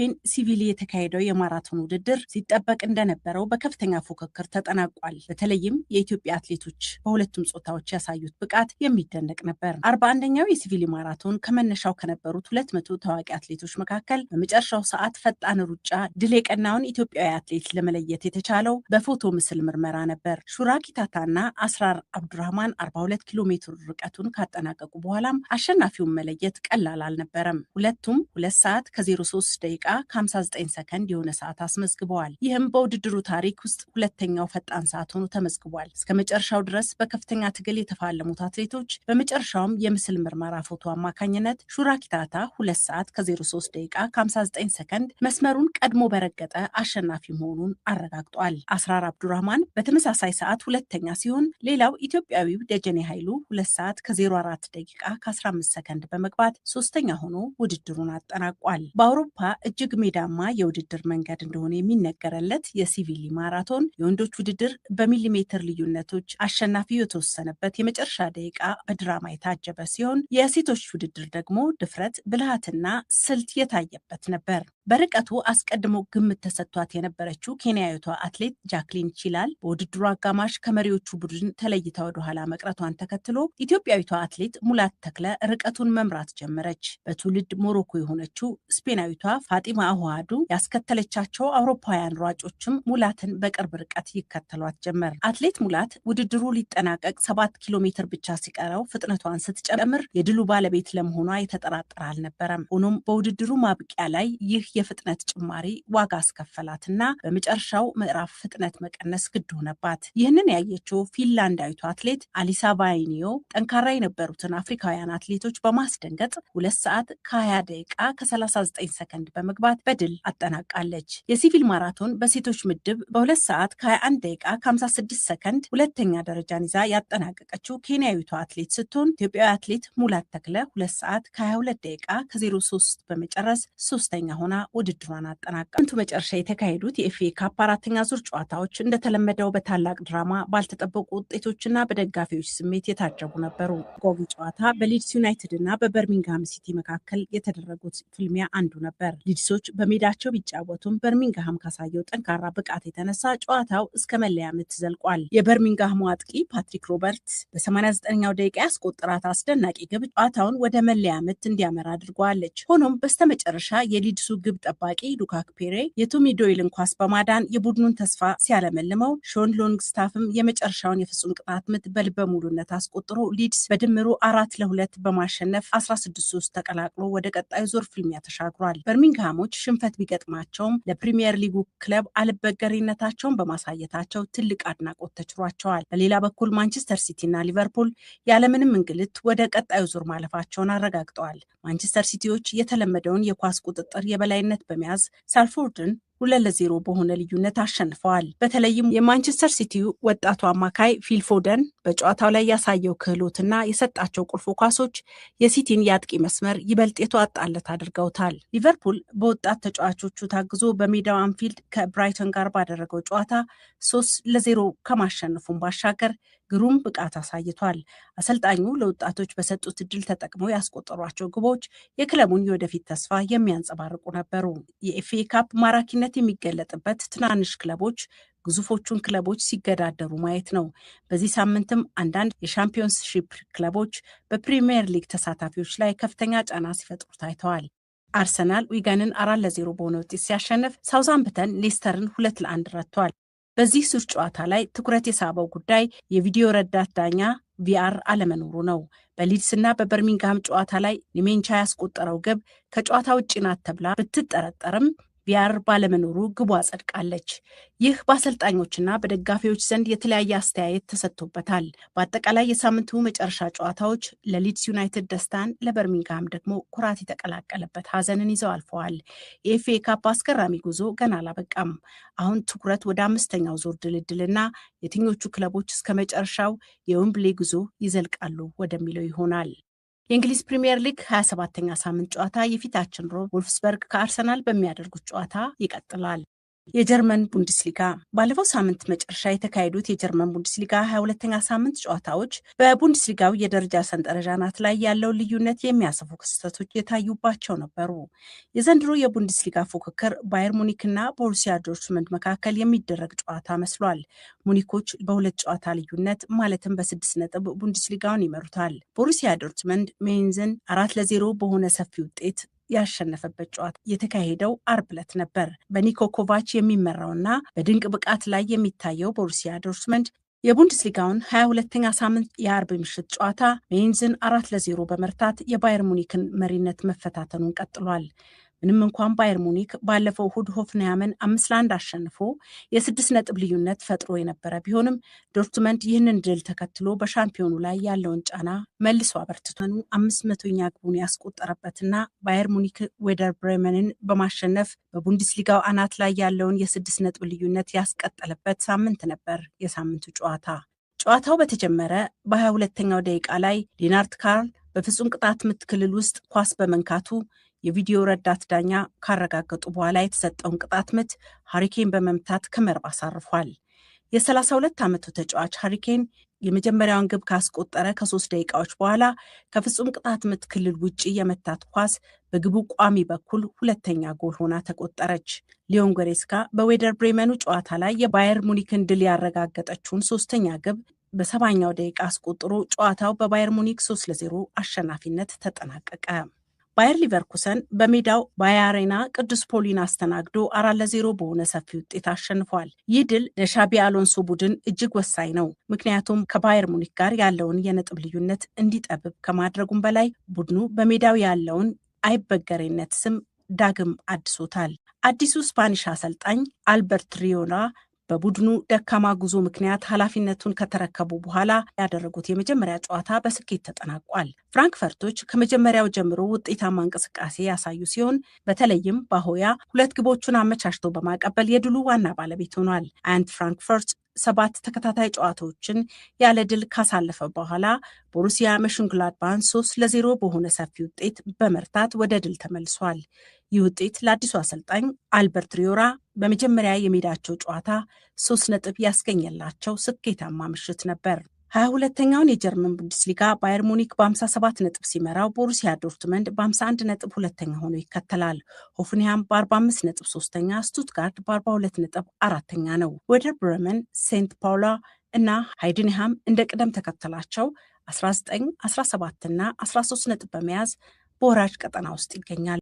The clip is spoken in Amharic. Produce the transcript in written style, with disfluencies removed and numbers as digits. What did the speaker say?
በስፔን ሲቪሊ የተካሄደው የማራቶን ውድድር ሲጠበቅ እንደነበረው በከፍተኛ ፉክክር ተጠናቋል። በተለይም የኢትዮጵያ አትሌቶች በሁለቱም ጾታዎች ያሳዩት ብቃት የሚደነቅ ነበር። 41ኛው የሲቪሊ ማራቶን ከመነሻው ከነበሩት 200 ታዋቂ አትሌቶች መካከል በመጨረሻው ሰዓት ፈጣን ሩጫ ድል የቀናውን ኢትዮጵያዊ አትሌት ለመለየት የተቻለው በፎቶ ምስል ምርመራ ነበር። ሹራ ኪታታና አስራር አብዱራህማን 42 ኪሎ ሜትር ርቀቱን ካጠናቀቁ በኋላም አሸናፊውን መለየት ቀላል አልነበረም። ሁለቱም 2 ሰዓት ከ03 ደቂቃ ከ59 ሰከንድ የሆነ ሰዓት አስመዝግበዋል። ይህም በውድድሩ ታሪክ ውስጥ ሁለተኛው ፈጣን ሰዓት ሆኖ ተመዝግቧል። እስከ መጨረሻው ድረስ በከፍተኛ ትግል የተፋለሙት አትሌቶች በመጨረሻውም የምስል ምርመራ ፎቶ አማካኝነት ሹራ ኪታታ 2 ሰዓት ከ03 ደቂቃ ከ59 ሰከንድ መስመሩን ቀድሞ በረገጠ አሸናፊ መሆኑን አረጋግጧል። አስራር አብዱራህማን በተመሳሳይ ሰዓት ሁለተኛ ሲሆን ሌላው ኢትዮጵያዊው ደጀኔ ኃይሉ 2 ሰዓት ከ04 ደቂቃ ከ15 ሰከንድ በመግባት ሶስተኛ ሆኖ ውድድሩን አጠናቋል። በአውሮፓ እጅግ ሜዳማ የውድድር መንገድ እንደሆነ የሚነገረለት የሲቪሊ ማራቶን የወንዶች ውድድር በሚሊሜትር ልዩነቶች አሸናፊው የተወሰነበት የመጨረሻ ደቂቃ በድራማ የታጀበ ሲሆን የሴቶች ውድድር ደግሞ ድፍረት፣ ብልሃትና ስልት የታየበት ነበር። በርቀቱ አስቀድሞ ግምት ተሰጥቷት የነበረችው ኬንያዊቷ አትሌት ጃክሊን ቺላል በውድድሩ አጋማሽ ከመሪዎቹ ቡድን ተለይታ ወደኋላ መቅረቷን ተከትሎ ኢትዮጵያዊቷ አትሌት ሙላት ተክለ ርቀቱን መምራት ጀመረች። በትውልድ ሞሮኮ የሆነችው ስፔናዊቷ ፋጢማ አህዋዱ ያስከተለቻቸው አውሮፓውያን ሯጮችም ሙላትን በቅርብ ርቀት ይከተሏት ጀመር። አትሌት ሙላት ውድድሩ ሊጠናቀቅ 7 ኪሎ ሜትር ብቻ ሲቀረው ፍጥነቷን ስትጨምር የድሉ ባለቤት ለመሆኗ የተጠራጠረ አልነበረም። ሆኖም በውድድሩ ማብቂያ ላይ ይህ የፍጥነት ጭማሪ ዋጋ አስከፈላትና በመጨረሻው ምዕራፍ ፍጥነት መቀነስ ግድ ሆነባት። ይህንን ያየችው ፊንላንዳዊቷ አትሌት አሊሳ ቫይኒዮ ጠንካራ የነበሩትን አፍሪካውያን አትሌቶች በማስደንገጥ 2 ሰዓት ከ20 ደቂቃ ከ39 ሰከንድ በመግባት በድል አጠናቃለች። የሲቪል ማራቶን በሴቶች ምድብ በ2 ሰዓት ከ21 ደቂቃ ከ56 ሰከንድ ሁለተኛ ደረጃን ይዛ ያጠናቀቀችው ኬንያዊቷ አትሌት ስትሆን ኢትዮጵያዊ አትሌት ሙላት ተክለ 2 ሰዓት ከ22 ደቂቃ ከ03 በመጨረስ ሶስተኛ ሆና ውድድሯን አጠናቀቀች። መጨረሻ የተካሄዱት የኤፍኤ ካፕ አራተኛ ዙር ጨዋታዎች እንደተለመደው በታላቅ ድራማ፣ ባልተጠበቁ ውጤቶችና በደጋፊዎች ስሜት የታጀቡ ነበሩ። ጎጊ ጨዋታ በሊድስ ዩናይትድ እና በበርሚንግሃም ሲቲ መካከል የተደረጉት ፍልሚያ አንዱ ነበር። ሊድሶች በሜዳቸው ቢጫወቱም በርሚንግሃም ካሳየው ጠንካራ ብቃት የተነሳ ጨዋታው እስከ መለያ ምት ዘልቋል። የበርሚንግሃሙ አጥቂ ፓትሪክ ሮበርት በ89ኛው ደቂቃ ያስቆጠራት አስደናቂ ግብ ጨዋታውን ወደ መለያ ምት እንዲያመራ አድርጓለች። ሆኖም በስተመጨረሻ የሊድሱ ግብ ጠባቂ ሉካክ ፔሬ የቶሚ ዶይልን ኳስ በማዳን የቡድኑን ተስፋ ሲያለመልመው፣ ሾን ሎንግስታፍም የመጨረሻውን የፍጹም ቅጣት ምት በልበ ሙሉነት አስቆጥሮ ሊድስ በድምሩ 4-2 በማሸነፍ 16-3 ተቀላቅሎ ወደ ቀጣዩ ዙር ፍልሚያ ተሻግሯል። በርሚንግሃሞች ሽንፈት ቢገጥማቸውም ለፕሪሚየር ሊጉ ክለብ አልበገሪነታቸውን በማሳየታቸው ትልቅ አድናቆት ተችሯቸዋል። በሌላ በኩል ማንቸስተር ሲቲ እና ሊቨርፑል ያለምንም እንግልት ወደ ቀጣዩ ዙር ማለፋቸውን አረጋግጠዋል። ማንቸስተር ሲቲዎች የተለመደውን የኳስ ቁጥጥር የበላይነት በመያዝ ሳልፎርድን 2-0 በሆነ ልዩነት አሸንፈዋል። በተለይም የማንቸስተር ሲቲው ወጣቱ አማካይ ፊል ፎደን በጨዋታው ላይ ያሳየው ክህሎትና የሰጣቸው ቁልፍ ኳሶች የሲቲን የአጥቂ መስመር ይበልጥ የተዋጣለት አድርገውታል። ሊቨርፑል በወጣት ተጫዋቾቹ ታግዞ በሜዳው አንፊልድ ከብራይተን ጋር ባደረገው ጨዋታ 3-0 ከማሸነፉን ባሻገር ግሩም ብቃት አሳይቷል። አሰልጣኙ ለወጣቶች በሰጡት እድል ተጠቅመው ያስቆጠሯቸው ግቦች የክለቡን የወደፊት ተስፋ የሚያንጸባርቁ ነበሩ። የኤፍኤ ካፕ ማራኪነት የሚገለጥበት ትናንሽ ክለቦች ግዙፎቹን ክለቦች ሲገዳደሩ ማየት ነው። በዚህ ሳምንትም አንዳንድ የሻምፒዮንስሺፕ ክለቦች በፕሪሚየር ሊግ ተሳታፊዎች ላይ ከፍተኛ ጫና ሲፈጥሩ ታይተዋል። አርሰናል ዊጋንን 4-0 በሆነ ውጤት ሲያሸንፍ፣ ሳውዛምፕተን ሌስተርን 2-1 ረቷል። በዚህ ዙር ጨዋታ ላይ ትኩረት የሳበው ጉዳይ የቪዲዮ ረዳት ዳኛ ቪአር አለመኖሩ ነው። በሊድስ እና በበርሚንግሃም ጨዋታ ላይ ኒሜንቻ ያስቆጠረው ግብ ከጨዋታ ውጭ ናት ተብላ ብትጠረጠርም ቪአር ባለመኖሩ ግቧ ጸድቃለች። ይህ በአሰልጣኞችና በደጋፊዎች ዘንድ የተለያየ አስተያየት ተሰጥቶበታል። በአጠቃላይ የሳምንቱ መጨረሻ ጨዋታዎች ለሊድስ ዩናይትድ ደስታን፣ ለበርሚንግሃም ደግሞ ኩራት የተቀላቀለበት ሀዘንን ይዘው አልፈዋል። የኤፍኤ ካፕ አስገራሚ ጉዞ ገና አላበቃም። አሁን ትኩረት ወደ 5ኛው ዙር ድልድልና የትኞቹ ክለቦች እስከ መጨረሻው የዌምብሌ ጉዞ ይዘልቃሉ ወደሚለው ይሆናል። የእንግሊዝ ፕሪሚየር ሊግ 27ኛ ሳምንት ጨዋታ የፊታችን ሮብ ወልፍስበርግ ከአርሰናል በሚያደርጉት ጨዋታ ይቀጥላል። የጀርመን ቡንደስሊጋ ባለፈው ሳምንት መጨረሻ የተካሄዱት የጀርመን ቡንደስሊጋ 22ኛ ሳምንት ጨዋታዎች በቡንደስሊጋው የደረጃ ሰንጠረዥ አናት ላይ ያለው ልዩነት የሚያሰፉ ክስተቶች የታዩባቸው ነበሩ። የዘንድሮ የቡንደስሊጋ ፉክክር ባየር ሙኒክና ቦሩሲያ ዶርትመንድ መካከል የሚደረግ ጨዋታ መስሏል። ሙኒኮች በሁለት ጨዋታ ልዩነት ማለትም በ6 ነጥብ ቡንደስሊጋውን ይመሩታል። ቦሩሲያ ዶርትመንድ ሜንዝን 4-0 በሆነ ሰፊ ውጤት ያሸነፈበት ጨዋታ የተካሄደው አርብ ዕለት ነበር። በኒኮ ኮቫች የሚመራውና በድንቅ ብቃት ላይ የሚታየው ቦሩሲያ ዶርትመንድ የቡንደስሊጋውን 22ኛ ሳምንት የአርብ ምሽት ጨዋታ ሜንዝን 4-0 በመርታት የባየር ሙኒክን መሪነት መፈታተኑን ቀጥሏል። ምንም እንኳን ባየር ሙኒክ ባለፈው እሁድ ሆፍንሃምን 5-1 አሸንፎ የ6 ነጥብ ልዩነት ፈጥሮ የነበረ ቢሆንም ዶርትመንድ ይህንን ድል ተከትሎ በሻምፒዮኑ ላይ ያለውን ጫና መልሶ አበርትቷል። 500ኛ ግቡን ያስቆጠረበትና ባየር ሙኒክ ዌደር ብሬመንን በማሸነፍ በቡንደስሊጋው አናት ላይ ያለውን የ6 ነጥብ ልዩነት ያስቀጠለበት ሳምንት ነበር የሳምንቱ ጨዋታ። ጨዋታው በተጀመረ በ22ኛው ደቂቃ ላይ ሊናርድ ካርል በፍጹም ቅጣት ምት ክልል ውስጥ ኳስ በመንካቱ የቪዲዮ ረዳት ዳኛ ካረጋገጡ በኋላ የተሰጠውን ቅጣት ምት ሃሪኬን በመምታት ከመረብ አሳርፏል። የ32 ዓመቱ ተጫዋች ሃሪኬን የመጀመሪያውን ግብ ካስቆጠረ ከ3 ደቂቃዎች በኋላ ከፍጹም ቅጣት ምት ክልል ውጪ የመታት ኳስ በግቡ ቋሚ በኩል ሁለተኛ ጎል ሆና ተቆጠረች። ሊዮን ጎሬስካ በዌደር ብሬመኑ ጨዋታ ላይ የባየር ሙኒክን ድል ያረጋገጠችውን 3ኛ ግብ በ70ኛው ደቂቃ አስቆጥሮ ጨዋታው በባየር ሙኒክ 3-0 አሸናፊነት ተጠናቀቀ። ባየር ሊቨርኩሰን በሜዳው ባየር ቅዱስ ፖሊን አስተናግዶ 4-0 በሆነ ሰፊ ውጤት አሸንፏል። ይህ ድል ለሻቢ አሎንሶ ቡድን እጅግ ወሳኝ ነው። ምክንያቱም ከባየር ሙኒክ ጋር ያለውን የነጥብ ልዩነት እንዲጠብብ ከማድረጉም በላይ ቡድኑ በሜዳው ያለውን አይበገሬነት ስም ዳግም አድሶታል። አዲሱ ስፓኒሽ አሰልጣኝ አልበርት ሪዮላ በቡድኑ ደካማ ጉዞ ምክንያት ኃላፊነቱን ከተረከቡ በኋላ ያደረጉት የመጀመሪያ ጨዋታ በስኬት ተጠናቋል። ፍራንክፈርቶች ከመጀመሪያው ጀምሮ ውጤታማ እንቅስቃሴ ያሳዩ ሲሆን በተለይም ባሆያ 2 ግቦቹን አመቻችቶ በማቀበል የድሉ ዋና ባለቤት ሆኗል። አይንትራክት ፍራንክፈርት 7 ተከታታይ ጨዋታዎችን ያለ ድል ካሳለፈ በኋላ ቦሩሲያ መሽንግላድባን 3-0 በሆነ ሰፊ ውጤት በመርታት ወደ ድል ተመልሷል። ይህ ውጤት ለአዲሱ አሰልጣኝ አልበርት ሪዮላ በመጀመሪያ የሜዳቸው ጨዋታ 3 ነጥብ ያስገኘላቸው ስኬታማ ምሽት ነበር። 22ኛውን የጀርመን ቡንደስሊጋ ባየር ሙኒክ በ57 ነጥብ ሲመራው ቦሩሲያ ዶርትመንድ በ51 ነጥብ ሁለተኛ ሆኖ ይከተላል። ሆፍንሃም በ45 ነጥብ ሶስተኛ፣ ስቱትጋርት በ42 ነጥብ አራተኛ ነው። ዌደር ብሬመን፣ ሴንት ፓውላ እና ሃይድንሃም እንደ ቅደም ተከተላቸው 19፣ 17 እና 13 ነጥብ በመያዝ በወራጅ ቀጠና ውስጥ ይገኛል።